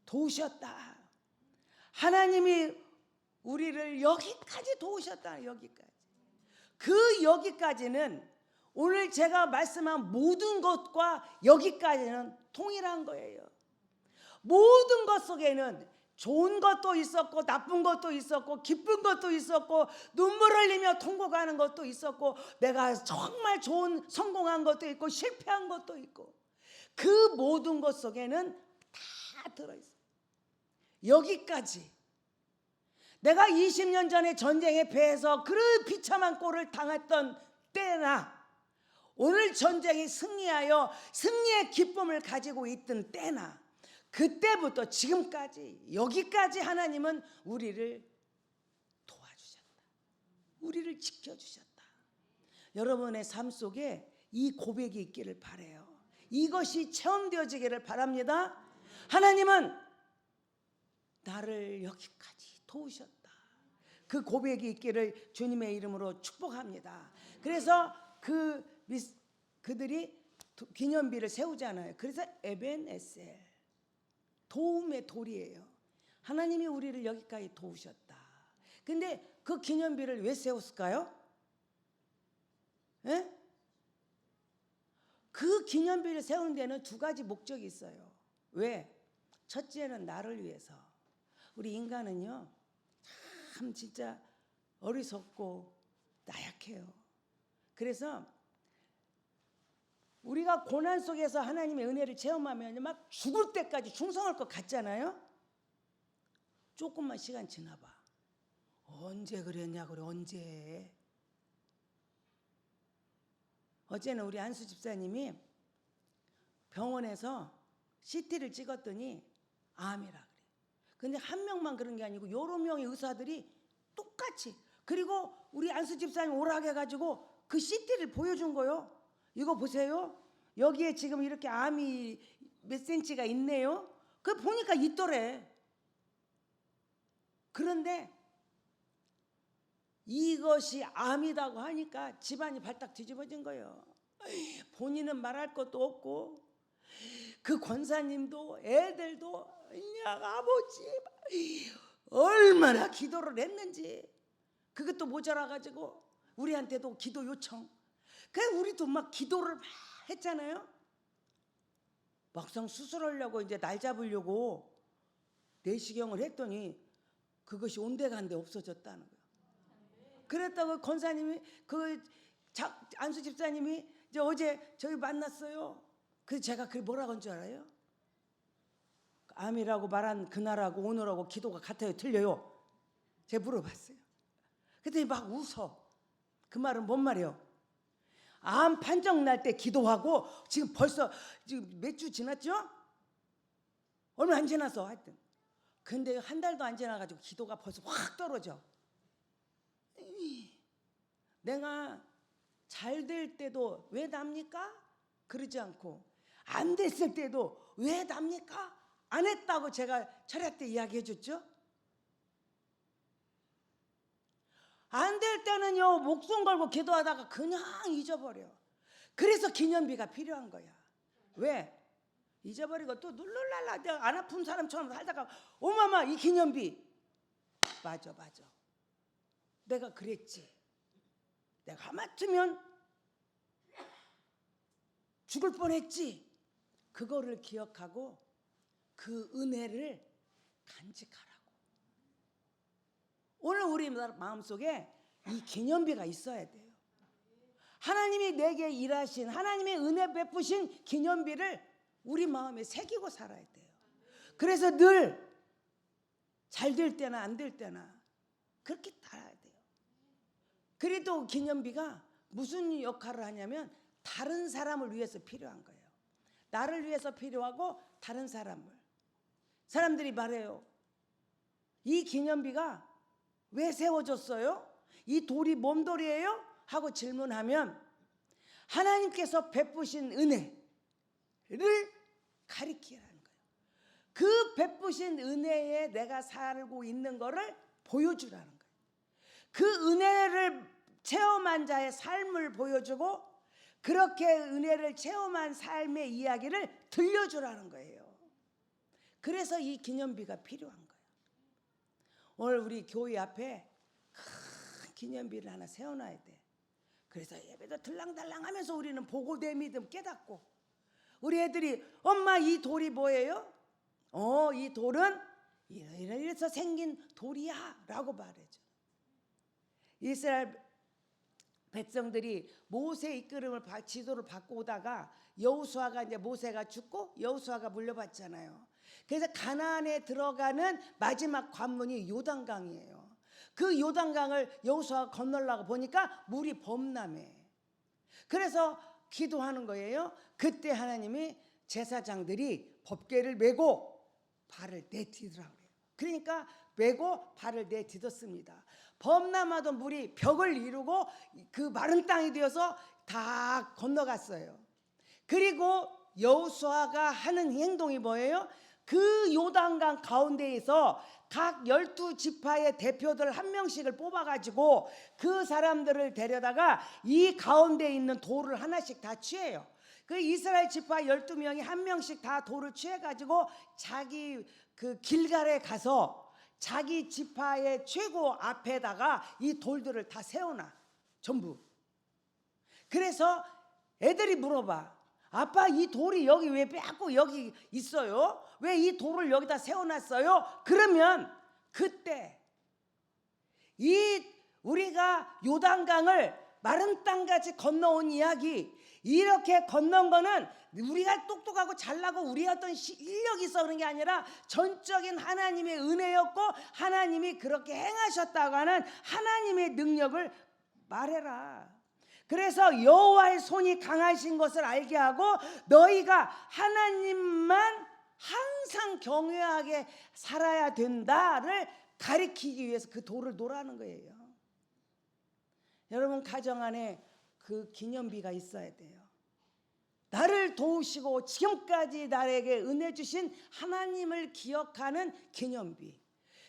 도우셨다. 하나님이 우리를 여기까지 도우셨다. 여기까지. 그 여기까지는 오늘 제가 말씀한 모든 것과 여기까지는 동일한 거예요. 모든 것 속에는 좋은 것도 있었고 나쁜 것도 있었고 기쁜 것도 있었고 눈물 흘리며 통곡하는 것도 있었고 내가 정말 좋은 성공한 것도 있고 실패한 것도 있고 그 모든 것 속에는 다 들어있어요. 여기까지 내가 20년 전에 전쟁에 패해서 그 비참한 꼴을 당했던 때나 오늘 전쟁이 승리하여 승리의 기쁨을 가지고 있던 때나 그때부터 지금까지 여기까지 하나님은 우리를 도와주셨다. 우리를 지켜주셨다. 여러분의 삶 속에 이 고백이 있기를 바라요. 이것이 체험되어지기를 바랍니다. 하나님은 나를 여기까지 도우셨다. 그 고백이 있기를 주님의 이름으로 축복합니다. 그래서 그들이 기념비를 세우잖아요. 그래서 에벤에셀 도움의 돌이에요. 하나님이 우리를 여기까지 도우셨다. 근데 그 기념비를 왜 세웠을까요? 예? 그 기념비를 세우는 데는 두 가지 목적이 있어요. 왜? 첫째는 나를 위해서. 우리 인간은요 참 진짜 어리석고 나약해요. 그래서 우리가 고난 속에서 하나님의 은혜를 체험하면 막 죽을 때까지 충성할 것 같잖아요. 조금만 시간 지나봐. 언제 그랬냐 그래. 언제. 어제는 우리 안수 집사님이 병원에서 CT를 찍었더니 암이라 그래. 근데 한 명만 그런 게 아니고 여러 명의 의사들이 똑같이 그리고 우리 안수 집사님 오라고 해가지고 그 CT를 보여준 거요. 이거 보세요. 여기에 지금 이렇게 암이 몇 센치가 있네요. 그 보니까 있더래. 그런데 이것이 암이라고 하니까 집안이 발딱 뒤집어진 거예요. 본인은 말할 것도 없고 그 권사님도 애들도 그냥 아버지 얼마나 기도를 했는지 그것도 모자라가지고 우리한테도 기도 요청. 그래서 우리도 막 기도를 막 했잖아요. 막상 수술하려고 이제 날 잡으려고 내시경을 했더니 그것이 온데간데 없어졌다는 거예요. 그랬다고 권사님이 안수 집사님이 이제 어제 저희 만났어요. 그래서 제가 그게 뭐라고 한 줄 알아요? 암이라고 말한 그날하고 오늘하고 기도가 같아요? 틀려요? 제가 물어봤어요. 그랬더니 막 웃어. 그 말은 뭔 말이에요? 암 판정 날 때 기도하고 지금 벌써 지금 몇 주 지났죠? 얼마 안 지났어 하여튼. 근데 한 달도 안 지나가지고 기도가 벌써 확 떨어져. 내가 잘 될 때도 왜 납니까? 그러지 않고 안 됐을 때도 왜 납니까? 안 했다고 제가 철야 때 이야기해 줬죠? 안 될 때는요 목숨 걸고 기도하다가 그냥 잊어버려. 그래서 기념비가 필요한 거야. 왜? 잊어버리고 또 눌룰랄라 안 아픈 사람처럼 살다가 어마마 이 기념비 맞아 내가 그랬지. 내가 하마터면 죽을 뻔했지. 그거를 기억하고 그 은혜를 간직하라고. 오늘 우리 마음속에 이 기념비가 있어야 돼요. 하나님이 내게 일하신 하나님의 은혜 베푸신 기념비를 우리 마음에 새기고 살아야 돼요. 그래서 늘 잘 될 때나 안 될 때나 그렇게 따라야 돼요. 그래도 기념비가 무슨 역할을 하냐면 다른 사람을 위해서 필요한 거예요. 나를 위해서 필요하고 다른 사람들이 말해요. 이 기념비가 왜 세워졌어요? 이 돌이 뭔 돌이에요? 하고 질문하면 하나님께서 베푸신 은혜를 가리키라는 거예요. 그 베푸신 은혜에 내가 살고 있는 거를 보여주라는 거예요. 그 은혜를 체험한 자의 삶을 보여주고 그렇게 은혜를 체험한 삶의 이야기를 들려주라는 거예요. 그래서 이 기념비가 필요한 거예요. 오늘 우리 교회 앞에 큰 기념비를 하나 세워놔야 돼. 그래서 예배도 들랑달랑하면서 우리는 보고 내 믿음 깨닫고, 우리 애들이 엄마 이 돌이 뭐예요? 이 돌은 이래서 생긴 돌이야 라고 말해줘. 이스라엘 백성들이 모세 이끌음을 지도를 받고 오다가 여호수아가 이제 모세가 죽고 여호수아가 물려받잖아요. 그래서 가나안에 들어가는 마지막 관문이 요단강이에요. 그 요단강을 여호수아가 건너려고 보니까 물이 범람해. 그래서 기도하는 거예요. 그때 하나님이 제사장들이 법궤를 메고 발을 내디디더라고요. 그러니까 메고 발을 내디뎠습니다. 범람하던 물이 벽을 이루고 그 마른 땅이 되어서 다 건너갔어요. 그리고 여호수아가 하는 행동이 뭐예요? 그 요단강 가운데에서 각 12지파의 대표들 한 명씩을 뽑아가지고 그 사람들을 데려다가 이 가운데 있는 돌을 하나씩 다 취해요. 그 이스라엘 지파 12명이 한 명씩 다 돌을 취해가지고 자기 그 길갈에 가서 자기 지파의 최고 앞에다가 이 돌들을 다 세워놔. 전부. 그래서 애들이 물어봐. 아빠 이 돌이 여기 왜 빼고 여기 있어요? 왜 이 돌을 여기다 세워놨어요? 그러면 그때 우리가 요단강을 마른 땅같이 건너온 이야기, 이렇게 건넌 거는 우리가 똑똑하고 잘나고 우리 어떤 인력이 있어 그런 게 아니라 전적인 하나님의 은혜였고 하나님이 그렇게 행하셨다고 하는 하나님의 능력을 말해라. 그래서 여호와의 손이 강하신 것을 알게 하고 너희가 하나님만 항상 경외하게 살아야 된다를 가리키기 위해서 그 돌을 놓으라는 거예요. 여러분 가정 안에 그 기념비가 있어야 돼요. 나를 도우시고 지금까지 나에게 은혜 주신 하나님을 기억하는 기념비.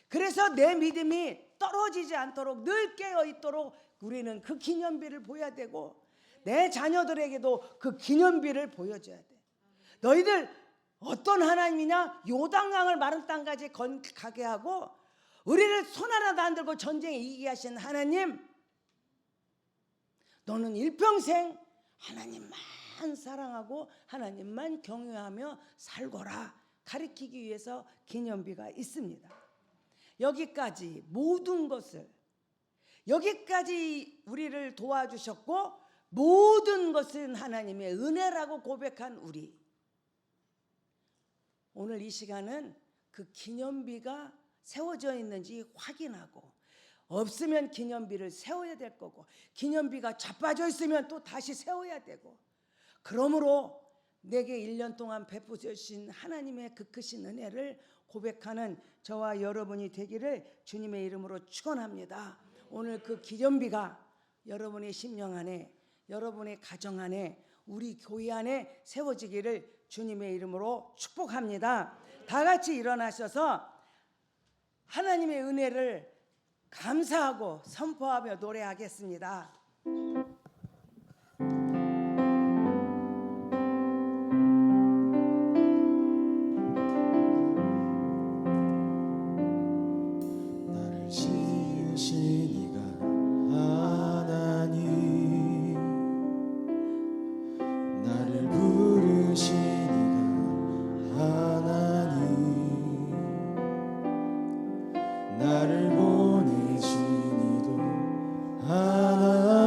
그래서 내 믿음이 떨어지지 않도록 늘 깨어 있도록 우리는 그 기념비를 보여야 되고 내 자녀들에게도 그 기념비를 보여줘야 돼. 너희들 어떤 하나님이냐? 요단강을 마른 땅까지 가게 하고 우리를 손 하나도 안 들고 전쟁에 이기게 하신 하나님, 너는 일평생 하나님만 사랑하고 하나님만 경외하며 살거라 가르치기 위해서 기념비가 있습니다. 여기까지 모든 것을, 여기까지 우리를 도와주셨고 모든 것은 하나님의 은혜라고 고백한 우리, 오늘 이 시간은 그 기념비가 세워져 있는지 확인하고 없으면 기념비를 세워야 될 거고 기념비가 자빠져 있으면 또 다시 세워야 되고, 그러므로 내게 1년 동안 베푸신 하나님의 그 크신 은혜를 고백하는 저와 여러분이 되기를 주님의 이름으로 축원합니다. 오늘 그 기념비가 여러분의 심령 안에, 여러분의 가정 안에, 우리 교회 안에 세워지기를 주님의 이름으로 축복합니다. 다 같이 일어나셔서 하나님의 은혜를 감사하고 선포하며 노래하겠습니다. 나를 지으신 이가 하나님, 나를 부르신 이가 하나님, 나를 보내신 이도 하나님,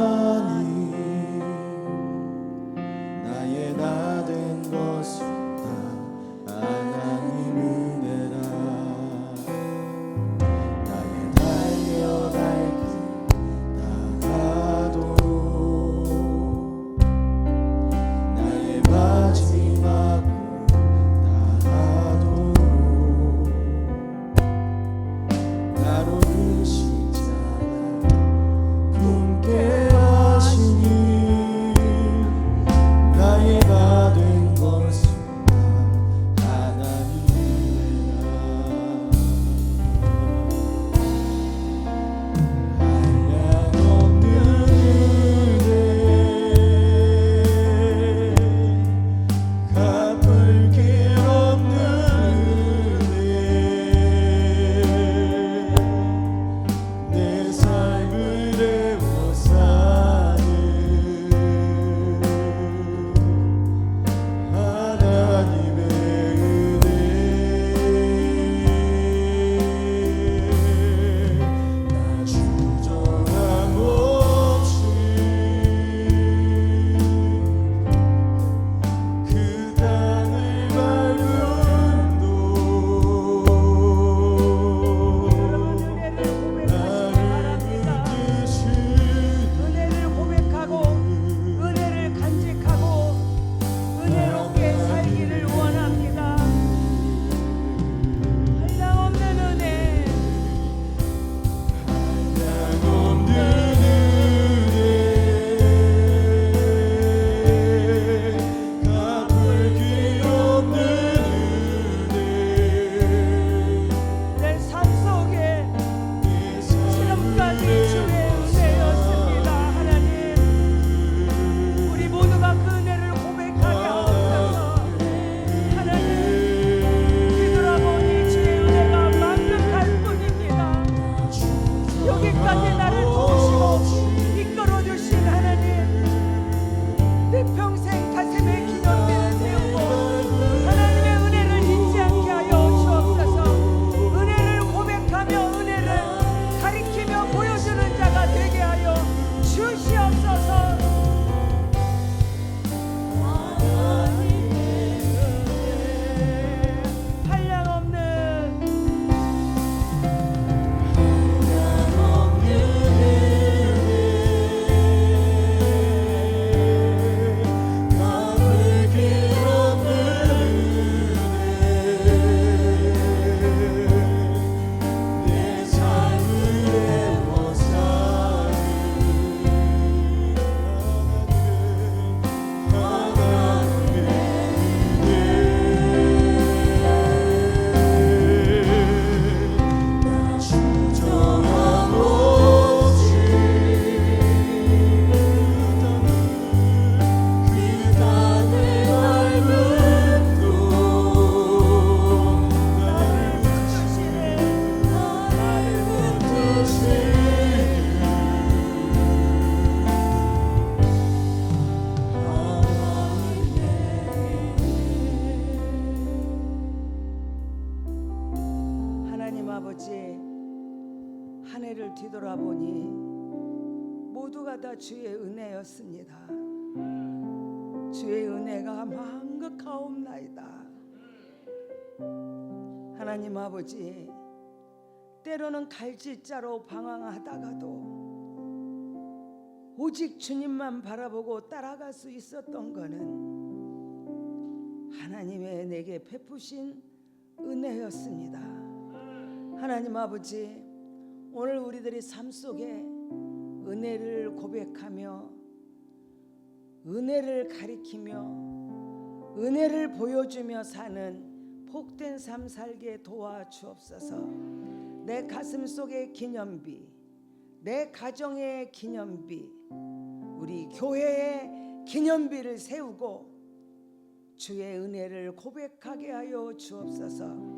아버지, 한 해를 뒤돌아보니 모두가 다 주의 은혜였습니다. 주의 은혜가 만극하옵나이다. 하나님 아버지, 때로는 갈짓자로 방황하다가도 오직 주님만 바라보고 따라갈 수 있었던 거는 하나님의 내게 베푸신 은혜였습니다. 하나님 아버지, 오늘 우리들이 삶 속에 은혜를 고백하며 은혜를 가리키며 은혜를 보여주며 사는 복된 삶 살게 도와주옵소서. 내 가슴 속의 기념비, 내 가정의 기념비, 우리 교회의 기념비를 세우고 주의 은혜를 고백하게 하여 주옵소서.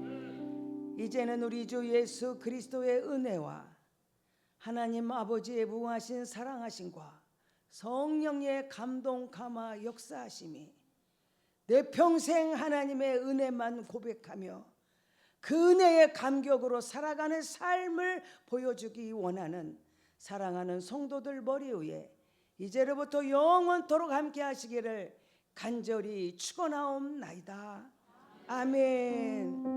이제는 우리 주 예수 그리스도의 은혜와 하나님 아버지의 무하신 사랑하심과 성령의 감동 감화 역사하심이 내 평생 하나님의 은혜만 고백하며 그 은혜의 감격으로 살아가는 삶을 보여주기 원하는 사랑하는 성도들 머리 위에 이제로부터 영원토록 함께 하시기를 간절히 축원하옵나이다. 아멘.